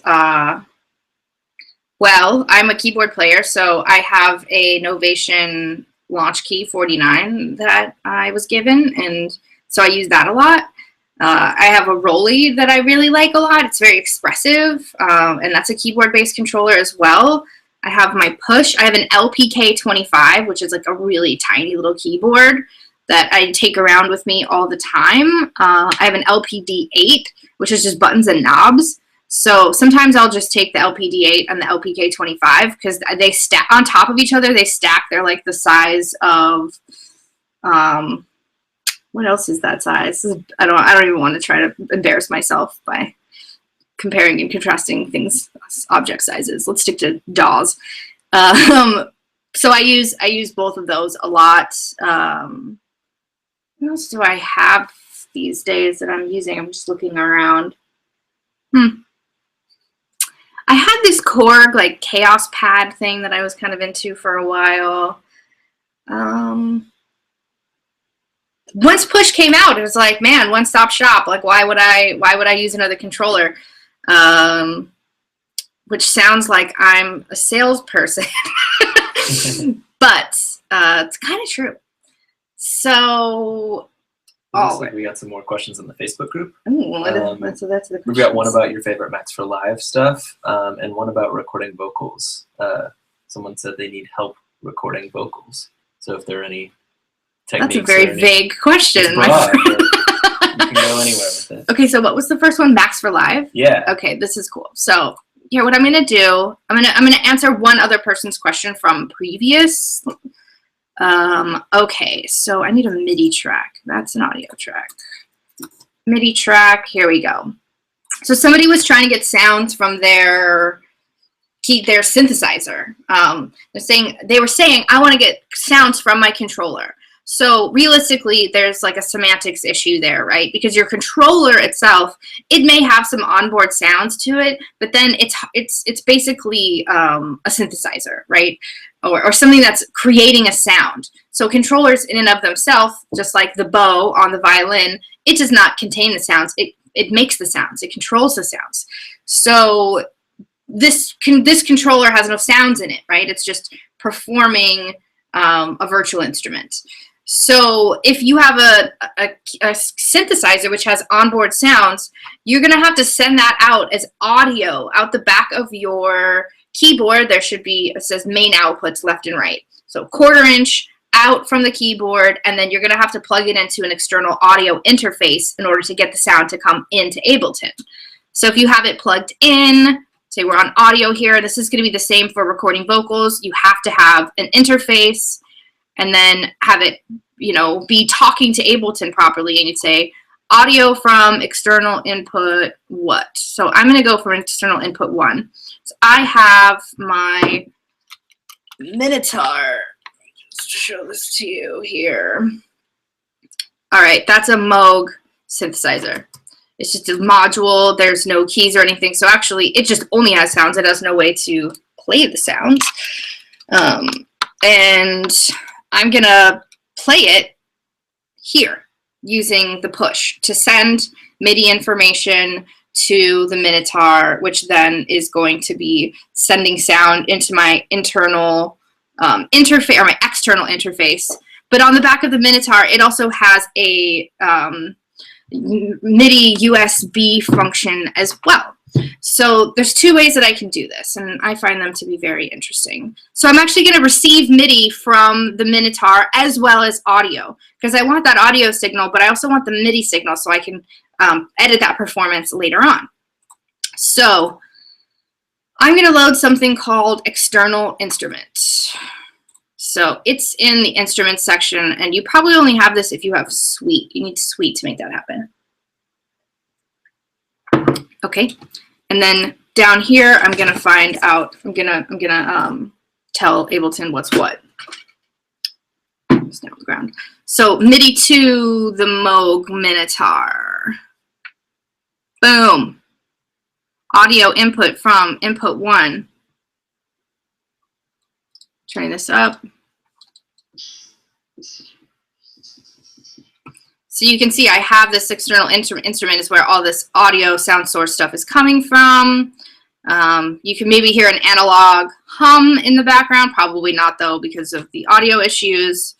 Well, I'm a keyboard player, so I have a Novation Launch Key 49 that I was given, and so I use that a lot. I have a Rolly that I really like a lot. It's very expressive, and that's a keyboard-based controller as well. I have my Push. I have an LPK25, which is like a really tiny little keyboard that I take around with me all the time. I have an LPD8, which is just buttons and knobs. So sometimes I'll just take the LPD8 and the LPK25 because they stack on top of each other. They stack. They're like the size of, what else is that size? I don't even want to try to embarrass myself by comparing and contrasting things, object sizes. Let's stick to DAWs. So I use both of those a lot. What else do I have these days that I'm using? I'm just looking around. I had this Korg like Chaos Pad thing that I was kind of into for a while. Once Push came out, it was like, man, one-stop shop. Like, why would I use another controller? Which sounds like I'm a salesperson, but it's kind of true. So, looks like we got some more questions in the Facebook group. Ooh, that's the questions. We've got one about your favorite Macs for Live stuff, and one about recording vocals. Someone said they need help recording vocals. So if there are any techniques. That's a very vague question. It's broad, you can go anywhere with it. Okay, so what was the first one? Macs for Live? Yeah. Okay, this is cool. So here, what I'm gonna do, I'm gonna answer one other person's question from previous. Okay, so I need a MIDI track. That's an audio track. MIDI track, here we go. So somebody was trying to get sounds from their synthesizer. They were saying, I want to get sounds from my controller. So realistically, there's like a semantics issue there, right? Because your controller itself, it may have some onboard sounds to it, but then it's basically a synthesizer, right? Or something that's creating a sound. So controllers in and of themselves, just like the bow on the violin, it does not contain the sounds. It makes the sounds. It controls the sounds. So this controller has no sounds in it, right? It's just performing a virtual instrument. So if you have a synthesizer which has onboard sounds, you're going to have to send that out as audio out the back of your keyboard. There should be, it says main outputs left and right. So 1/4 inch out from the keyboard, and then you're going to have to plug it into an external audio interface in order to get the sound to come into Ableton. So if you have it plugged in, say we're on audio here, this is going to be the same for recording vocals. You have to have an interface and then have it, be talking to Ableton properly, and you'd say audio from external input what? So I'm going to go for external input 1. So I have my Minotaur. Just to show this to you here. All right, that's a Moog synthesizer. It's just a module. There's no keys or anything. So actually, it just only has sounds. It has no way to play the sounds. And I'm going to play it here using the Push to send MIDI information to the Minotaur, which then is going to be sending sound into my internal interface, or my external interface. But on the back of the Minotaur, it also has a MIDI USB function as well. So there's 2 ways that I can do this, and I find them to be very interesting. So I'm actually going to receive MIDI from the Minotaur as well as audio, because I want that audio signal, but I also want the MIDI signal so I can edit that performance later on. So I'm going to load something called external instrument. So it's in the instrument section, and you probably only have this if you have Suite. You need Suite to make that happen. Okay, and then down here, I'm gonna find out. I'm gonna tell Ableton what's what. It's down on the ground. So MIDI to the Moog Minotaur. Boom. Audio input from input 1. Turning this up. So you can see I have this external instrument is where all this audio sound source stuff is coming from. You can maybe hear an analog hum in the background. Probably not though because of the audio issues.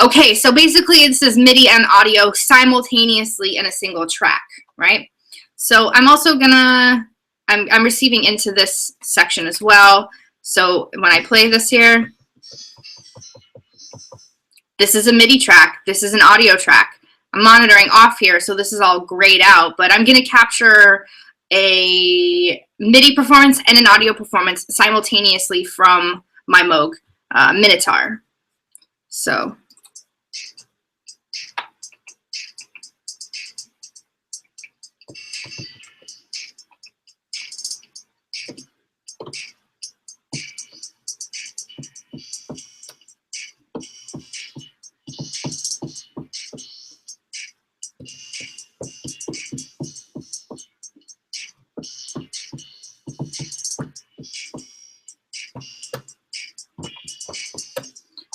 Okay, so basically this is MIDI and audio simultaneously in a single track, right? So I'm also gonna, I'm receiving into this section as well. So when I play this here, this is a MIDI track. This is an audio track. I'm monitoring off here, so this is all grayed out, but I'm gonna capture a MIDI performance and an audio performance simultaneously from my Moog Minotaur. So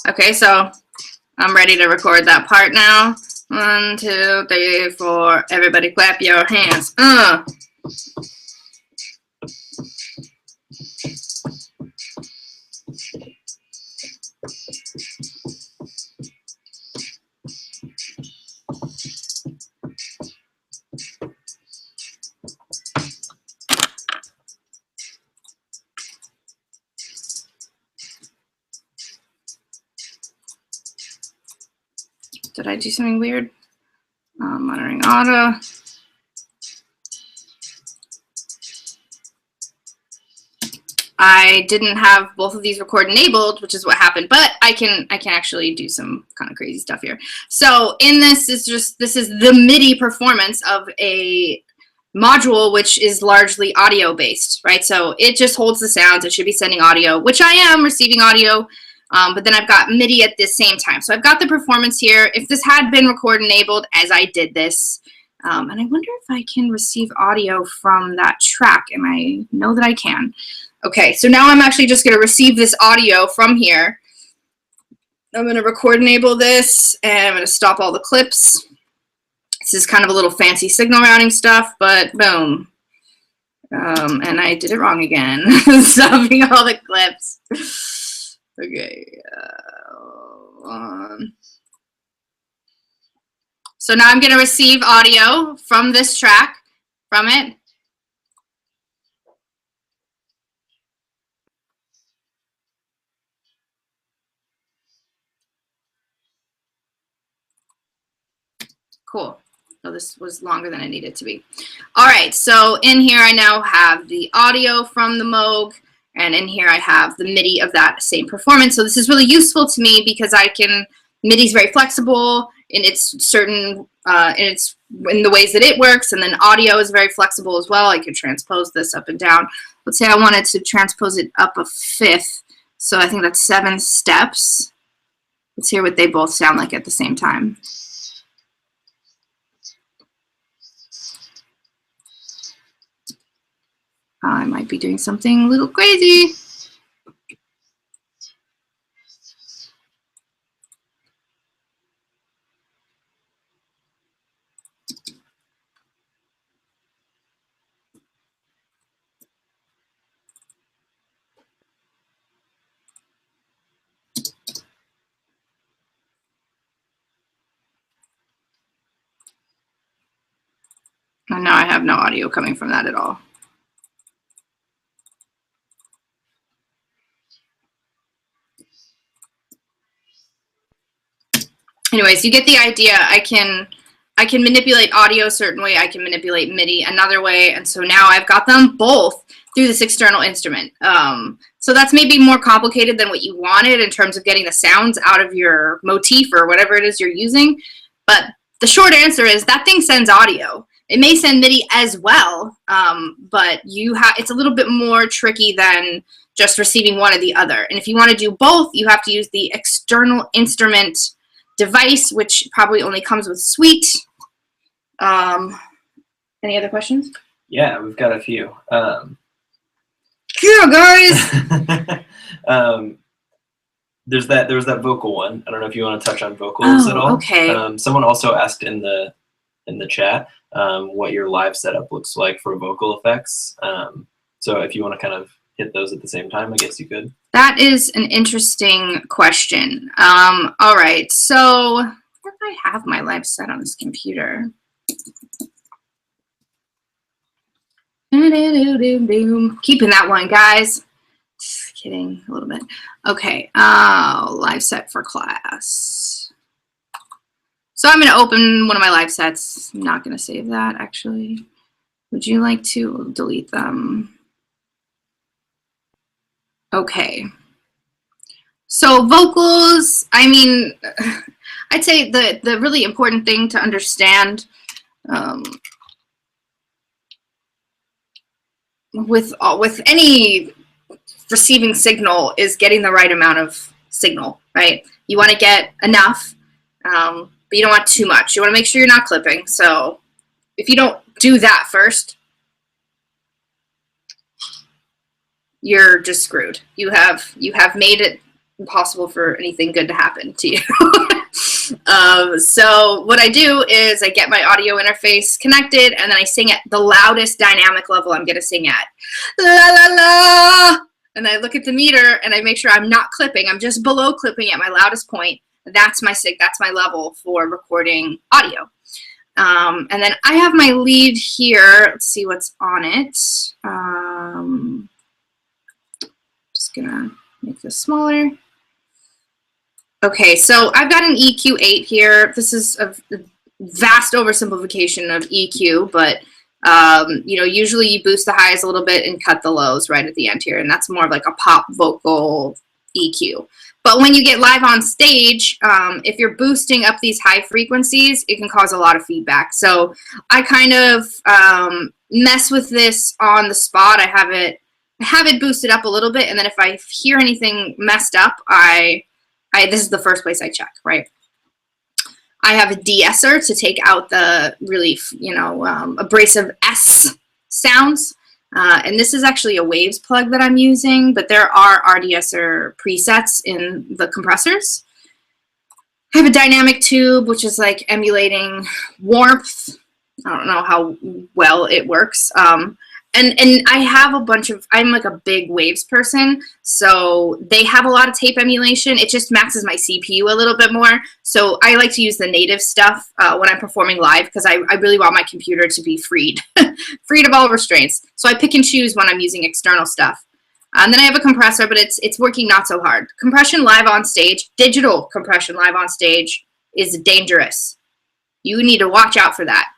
okay, so I'm ready to record that part now. 1, 2, 3, 4. Everybody clap your hands. Did I do something weird? Monitoring auto. I didn't have both of these record enabled, which is what happened, but I can actually do some kind of crazy stuff here. So in this is the MIDI performance of a module which is largely audio based, right? So it just holds the sounds. It should be sending audio, which I am receiving audio. But then I've got MIDI at the same time. So I've got the performance here. If this had been record enabled as I did this, and I wonder if I can receive audio from that track, and I know that I can. Okay, so now I'm actually just gonna receive this audio from here. I'm gonna record enable this, and I'm gonna stop all the clips. This is kind of a little fancy signal routing stuff, but boom. And I did it wrong again, stopping all the clips. Okay. So now I'm going to receive audio from this track, from it. Cool. So this was longer than it needed to be. All right. So in here I now have the audio from the Moog. And in here I have the MIDI of that same performance. So this is really useful to me because MIDI is very flexible in its certain, in the ways that it works. And then audio is very flexible as well. I could transpose this up and down. Let's say I wanted to transpose it up a fifth. So I think that's 7 steps. Let's hear what they both sound like at the same time. I might be doing something a little crazy. And now I have no audio coming from that at all. Anyways, you get the idea. I can manipulate audio a certain way. I can manipulate MIDI another way. And so now I've got them both through this external instrument. So that's maybe more complicated than what you wanted in terms of getting the sounds out of your motif or whatever it is you're using. But the short answer is that thing sends audio. It may send MIDI as well, but it's a little bit more tricky than just receiving one or the other. And if you want to do both, you have to use the external instrument device, which probably only comes with Suite. Any other questions? Yeah, we've got a few. Yeah, guys. There was that vocal one. I don't know if you want to touch on vocals at all. Okay. Someone also asked in the chat what your live setup looks like for vocal effects. So if you want to kind of hit those at the same time, I guess you could. That is an interesting question. All right, so where do I have my live set on this computer? Keeping that one, guys. Just kidding a little bit. Okay, live set for class. So I'm going to open one of my live sets. I'm not going to save that, actually. Would you like to delete them? Okay. So vocals, I mean, I'd say the really important thing to understand with any receiving signal is getting the right amount of signal, right? You want to get enough, but you don't want too much. You want to make sure you're not clipping. So if you don't do that first, you're just screwed. You have made it impossible for anything good to happen to you. So what I do is I get my audio interface connected, and then I sing at the loudest dynamic level I'm going to sing at. La la la! And I look at the meter, and I make sure I'm not clipping. I'm just below clipping at my loudest point. That's my level for recording audio. And then I have my lead here. Let's see what's on it. Just gonna make this smaller. Okay, so I've got an EQ8 here. This is a vast oversimplification of EQ, but you know, usually you boost the highs a little bit and cut the lows right at the end here, and that's more of like a pop vocal EQ. But when you get live on stage, if you're boosting up these high frequencies, it can cause a lot of feedback. So I kind of mess with this on the spot. I have it boosted up a little bit, and then if I hear anything messed up, this is the first place I check, right? I have a de-esser to take out the really, you know, abrasive S sounds. And this is actually a Waves plug that I'm using, but there are RDSer presets in the compressors. I have a dynamic tube, which is like emulating warmth. I don't know how well it works. And I have a bunch of, I'm like a big Waves person, so they have a lot of tape emulation. It just maxes my CPU a little bit more. So I like to use the native stuff when I'm performing live, because I really want my computer to be freed, freed of all restraints. So I pick and choose when I'm using external stuff. And then I have a compressor, but it's working not so hard. Compression live on stage, digital compression live on stage is dangerous. You need to watch out for that.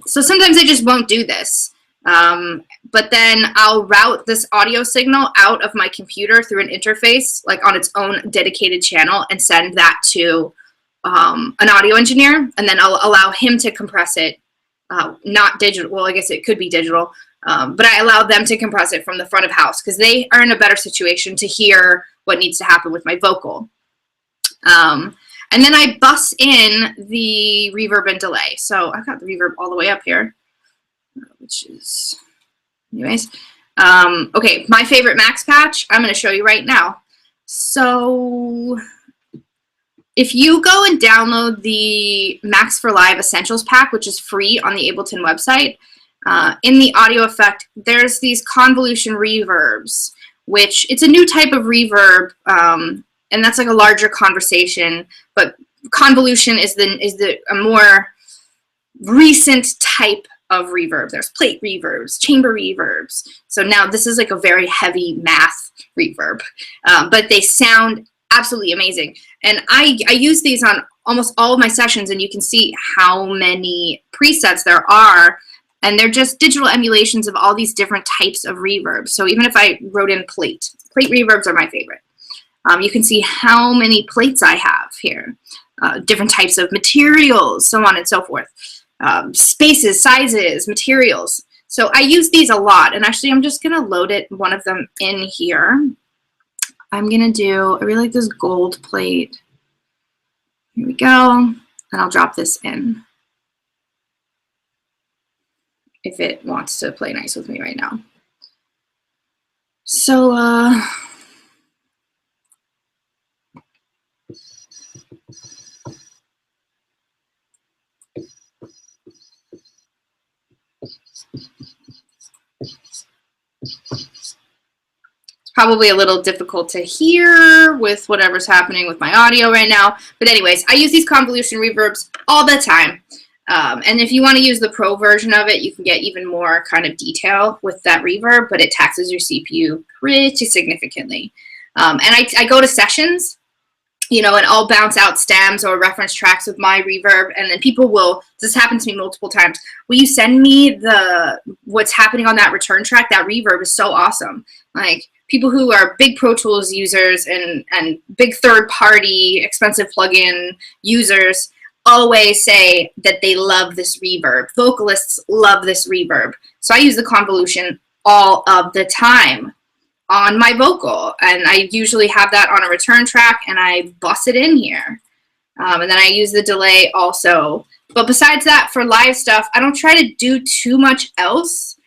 So sometimes I just won't do this. But then I'll route this audio signal out of my computer through an interface, like on its own dedicated channel, and send that to an audio engineer, and then I'll allow him to compress it, not digital. Well, I guess it could be digital, but I allow them to compress it from the front of house, because they are in a better situation to hear what needs to happen with my vocal. And then I bus in the reverb and delay. So I've got the reverb all the way up here, which is, anyways. Okay, my favorite max patch, I'm going to show you right now. So if you go and download the Max for Live Essentials pack, which is free on the Ableton website, in the audio effect, there's these convolution reverbs, which it's a new type of reverb, and that's like a larger conversation, but convolution is a more recent type of reverb. There's plate reverbs, chamber reverbs. So now this is like a very heavy math reverb, but they sound absolutely amazing. And I use these on almost all of my sessions, and you can see how many presets there are, and they're just digital emulations of all these different types of reverb. So even if I wrote in plate reverbs are my favorite. You can see how many plates I have here, different types of materials, so on and so forth. spaces, sizes, materials. So I use these a lot, and actually I'm just gonna load one of them in here. I'm gonna do, I really like this gold plate. Here we go, and I'll drop this in if it wants to play nice with me right now. So, it's probably a little difficult to hear with whatever's happening with my audio right now. But anyways, I use these convolution reverbs all the time. And if you want to use the pro version of it, you can get even more kind of detail with that reverb, but it taxes your CPU pretty significantly. And I go to sessions, you know, and I'll bounce out stems or reference tracks with my reverb, and then people will, this happened to me multiple times, will you send me what's happening on that return track? That reverb is so awesome. Like, people who are big Pro Tools users and big third-party expensive plugin users always say that they love this reverb. Vocalists love this reverb. So I use the convolution all of the time on my vocal, and I usually have that on a return track, and I bust it in here. And then I use the delay also. But besides that, for live stuff, I don't try to do too much else,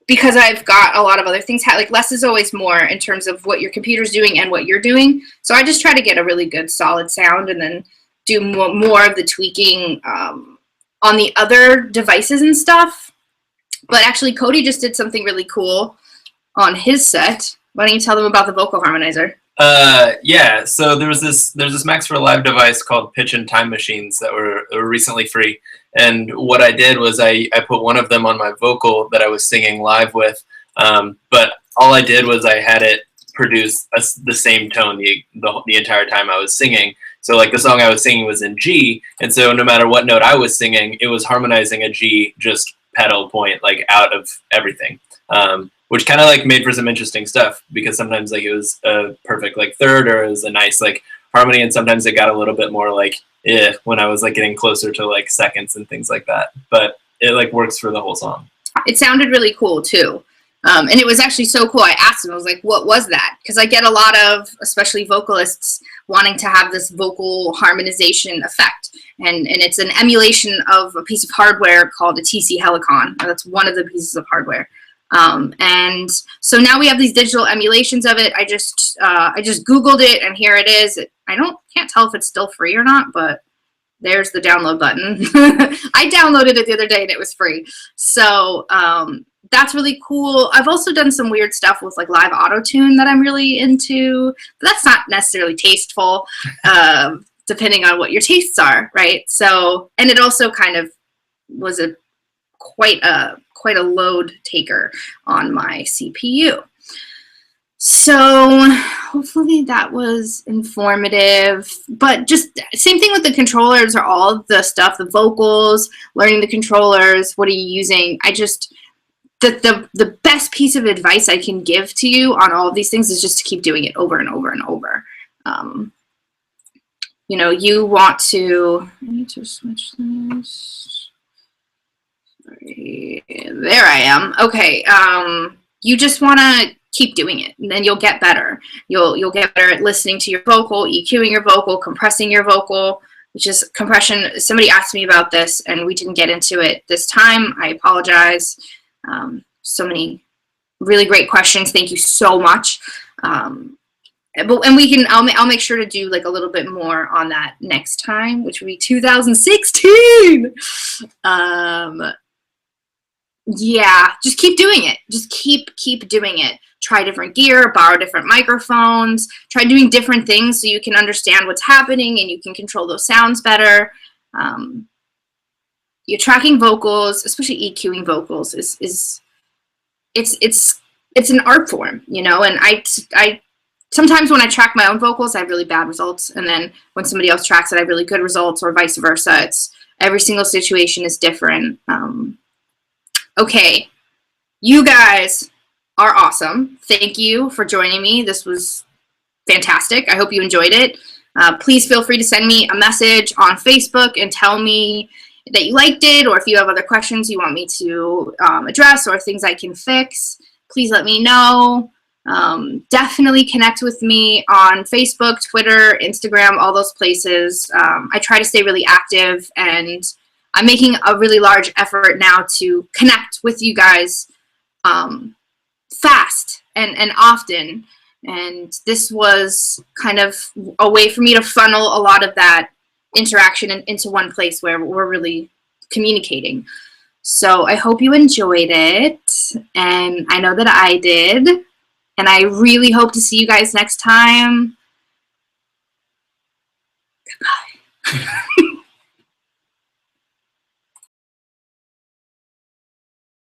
because I've got a lot of other things. Like, less is always more in terms of what your computer's doing and what you're doing. So I just try to get a really good solid sound and then do more of the tweaking on the other devices and stuff. But actually, Cody just did something really cool on his set. Why don't you tell them about the vocal harmonizer? Yeah, so there's this Max for Live device called Pitch and Time Machines that were recently free. And what I did was I put one of them on my vocal that I was singing live with. But all I did was I had it produce the same tone the entire time I was singing. So like the song I was singing was in G, and so no matter what note I was singing, it was harmonizing a G just pedal point, like out of everything. Which kind of like made for some interesting stuff, because sometimes like it was a perfect like third, or it was a nice like harmony, and sometimes it got a little bit more like when I was like getting closer to like seconds and things like that. But it like works for the whole song. It sounded really cool too. And it was actually so cool. I asked him, I was like, what was that? Because I get a lot of, especially vocalists, wanting to have this vocal harmonization effect. And it's an emulation of a piece of hardware called a TC Helicon. That's one of the pieces of hardware. And so now we have these digital emulations of it. I just Googled it, and here it is. Can't tell if it's still free or not, but there's the download button. I downloaded it the other day and it was free. So that's really cool. I've also done some weird stuff with like live auto-tune that I'm really into. But that's not necessarily tasteful, depending on what your tastes are, right? So, and it also kind of was quite a load taker on my CPU. So hopefully that was informative, but just same thing with the controllers, or all the stuff, the vocals, learning the controllers, what are you using? The best piece of advice I can give to you on all of these things is just to keep doing it over and over and over. You know, you want to, I need to switch this. Sorry, there I am. Okay, you just want to keep doing it, and then you'll get better. You'll get better at listening to your vocal, EQing your vocal, compressing your vocal, which is compression. Somebody asked me about this, and we didn't get into it this time. I apologize. So many really great questions. Thank you so much. And I'll make sure to do like a little bit more on that next time, which will be 2016. Yeah, just keep doing it. Just keep doing it. Try different gear, borrow different microphones, try doing different things so you can understand what's happening and you can control those sounds better. You're tracking vocals, especially EQing vocals, it's an art form, you know. And I sometimes when I track my own vocals, I have really bad results, and then when somebody else tracks it, I have really good results, or vice versa. Every single situation is different. Okay, you guys are awesome. Thank you for joining me. This was fantastic. I hope you enjoyed it. Please feel free to send me a message on Facebook and tell me that you liked it, or if you have other questions you want me to address or things I can fix. Please let me know. Definitely connect with me on Facebook, Twitter, Instagram, all those places. I try to stay really active, and I'm making a really large effort now to connect with you guys fast and often. And this was kind of a way for me to funnel a lot of that interaction into one place where we're really communicating. So I hope you enjoyed it, and I know that I did. And I really hope to see you guys next time. Goodbye.